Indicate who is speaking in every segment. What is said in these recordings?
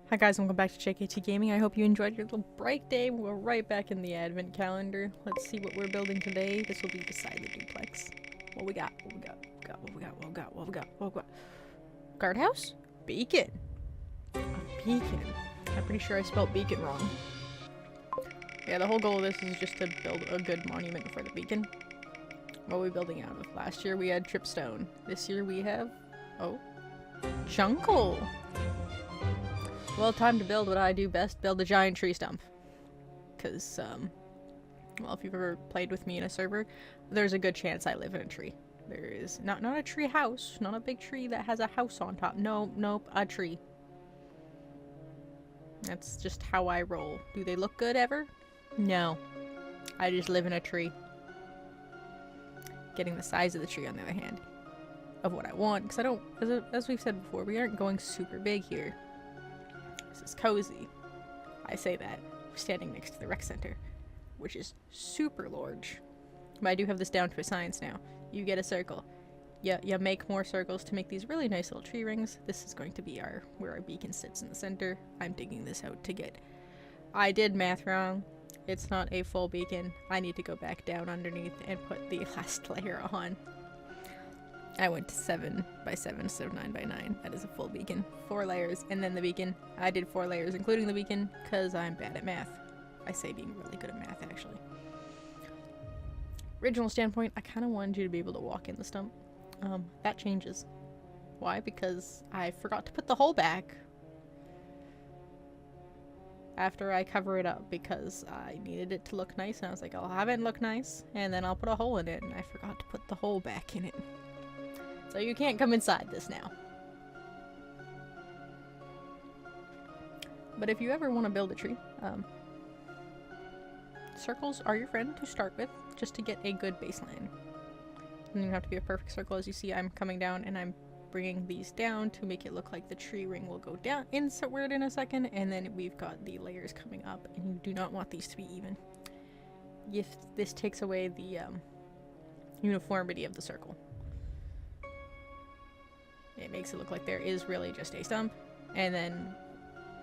Speaker 1: Hi guys, welcome back to JKT Gaming. I hope you enjoyed your little break day. We're right back in the advent calendar. Let's see what we're building today. This will be beside the duplex. What we got? What we got? What we got? What we got? What we got? What we got? Guardhouse? Beacon. A beacon. I'm pretty sure I spelled beacon wrong. Yeah, the whole goal of this is just to build a good monument for the beacon. What are we building out of? Last year we had tripstone. This year we have... oh. Jungle! Well, time to build what I do best, build a giant tree stump. Because, well, if you've ever played with me in a server, there's a good chance I live in a tree. There is not a tree house, not a big tree that has a house on top. No, nope, a tree. That's just how I roll. Do they look good ever? No. I just live in a tree. Getting the size of the tree, on the other hand, of what I want, because I don't, as we've said before, we aren't going super big here. This is cozy. I say that standing next to the rec center, which is super large. But I do have this down to a science now. You get a circle. You make more circles to make these really nice little tree rings. This is going to be where our beacon sits in the center. I'm digging this out to get... I did math wrong. It's not a full beacon. I need to go back down underneath and put the last layer on. I went to 7 by 7 instead of 9 by 9. That is a full beacon. 4 layers, and then the beacon. I did 4 layers, including the beacon, because I'm bad at math. I say being really good at math, actually. Original standpoint, I kind of wanted you to be able to walk in the stump. That changes. Why? Because I forgot to put the hole back after I cover it up, because I needed it to look nice, and I was like, I'll have it look nice, and then I'll put a hole in it, and I forgot to put the hole back in it. So you can't come inside this now. But if you ever want to build a tree, circles are your friend to start with, just to get a good baseline. And you have to be a perfect circle. As you see, I'm coming down and I'm bringing these down to make it look like the tree ring will go down inward in a second, and then we've got the layers coming up, and you do not want these to be even. If this takes away the uniformity of the circle. It makes it look like there is really just a stump, and then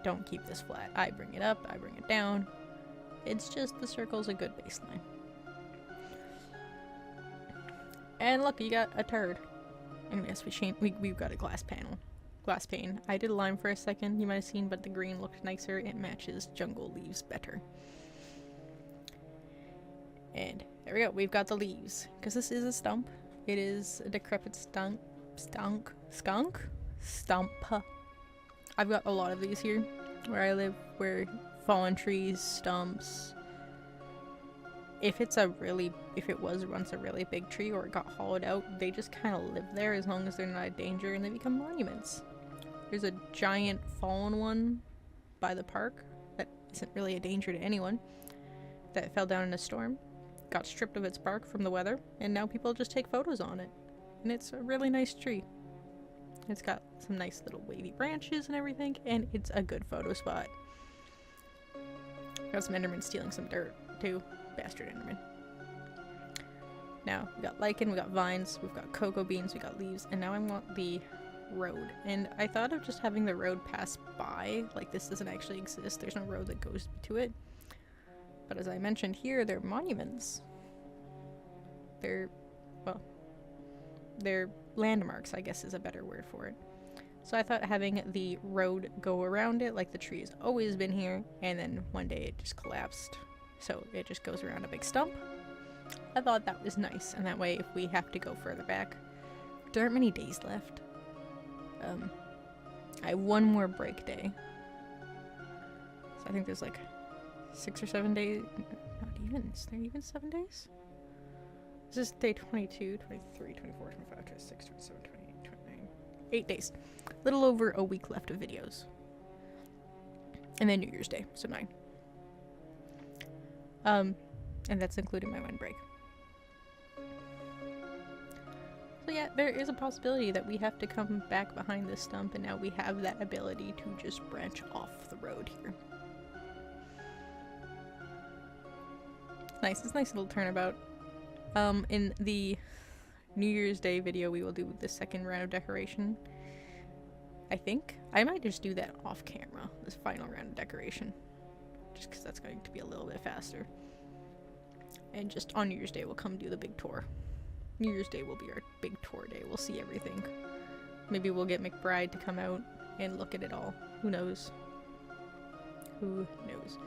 Speaker 1: don't keep this flat. I bring it up, I bring it down. It's just the circle's a good baseline. And look, you got a turd. And yes, we've got a glass pane. I did a lime for a second, you might have seen, but the green looked nicer. It matches jungle leaves better. And there we go, we've got the leaves. Because this is a stump. It is a decrepit skunk. I've got a lot of these here where I live, where fallen trees, stumps. If it was once a really big tree or it got hollowed out, they just kind of live there as long as they're not a danger, and they become monuments. There's a giant fallen one by the park that isn't really a danger to anyone, that fell down in a storm, got stripped of its bark from the weather, and now people just take photos on it. And it's a really nice tree. It's got some nice little wavy branches and everything, and it's a good photo spot. Got some endermen stealing some dirt, too. Bastard enderman. Now, we got lichen, we got vines, we've got cocoa beans, we got leaves, and now I want the road. And I thought of just having the road pass by, like this doesn't actually exist, there's no road that goes to it. But as I mentioned here, they're monuments. They're landmarks, I guess is a better word for it. So I thought having the road go around it, like the tree has always been here, and then one day it just collapsed, so it just goes around a big stump. I thought that was nice, and that way if we have to go further back, there aren't many days left. I have one more break day. So I think there's like 6 or 7 days, not even, is there even 7 days? This is day 22, 23, 24, 25, 26, 27, 28, 29. 8 days. Little over a week left of videos. And then New Year's Day, so 9. And that's including my one break. So yeah, there is a possibility that we have to come back behind this stump, and now we have that ability to just branch off the road here. Nice, it's a nice little turnabout. In the New Year's Day video, we will do the second round of decoration. I think. I might just do that off camera. this final round of decoration. Just because that's going to be a little bit faster. And just on New Year's Day, we'll come do the big tour. New Year's Day will be our big tour day. We'll see everything. Maybe we'll get McBride to come out and look at it all. Who knows? Who knows?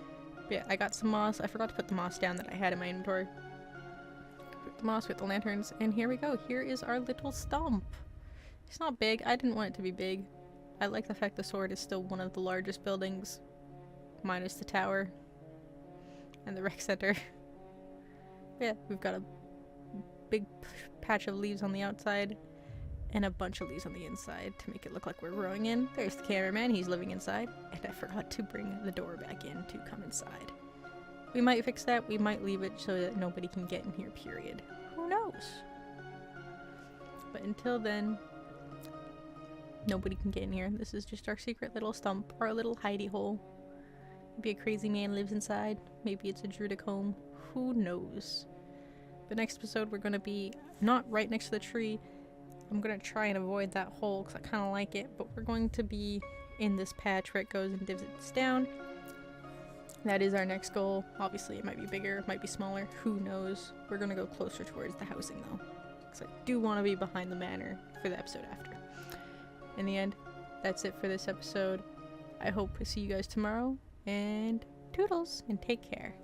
Speaker 1: But yeah, I got some moss. I forgot to put the moss down that I had in my inventory. Put the moss with the lanterns, and here we go. Here is our little stump. It's not big. I didn't want it to be big. I like the fact the sword is still one of the largest buildings, minus the tower and the rec center. Yeah, we've got a big patch of leaves on the outside and a bunch of leaves on the inside to make it look like we're growing in. There's the cameraman, he's living inside, and I forgot to bring the door back in to come inside. We might fix that, we might leave it so that nobody can get in here, period. Who knows? But until then, nobody can get in here. This is just our secret little stump, our little hidey hole. Maybe a crazy man lives inside, maybe it's a druidic home. Who knows? The next episode we're going to be not right next to the tree. I'm going to try and avoid that hole because I kind of like it, but we're going to be in this patch where it goes and divots down. That is our next goal. Obviously it might be bigger, it might be smaller, who knows. We're going to go closer towards the housing though, because I do want to be behind the manor for the episode after. In the end, that's it for this episode. I hope to see you guys tomorrow, and toodles, and take care.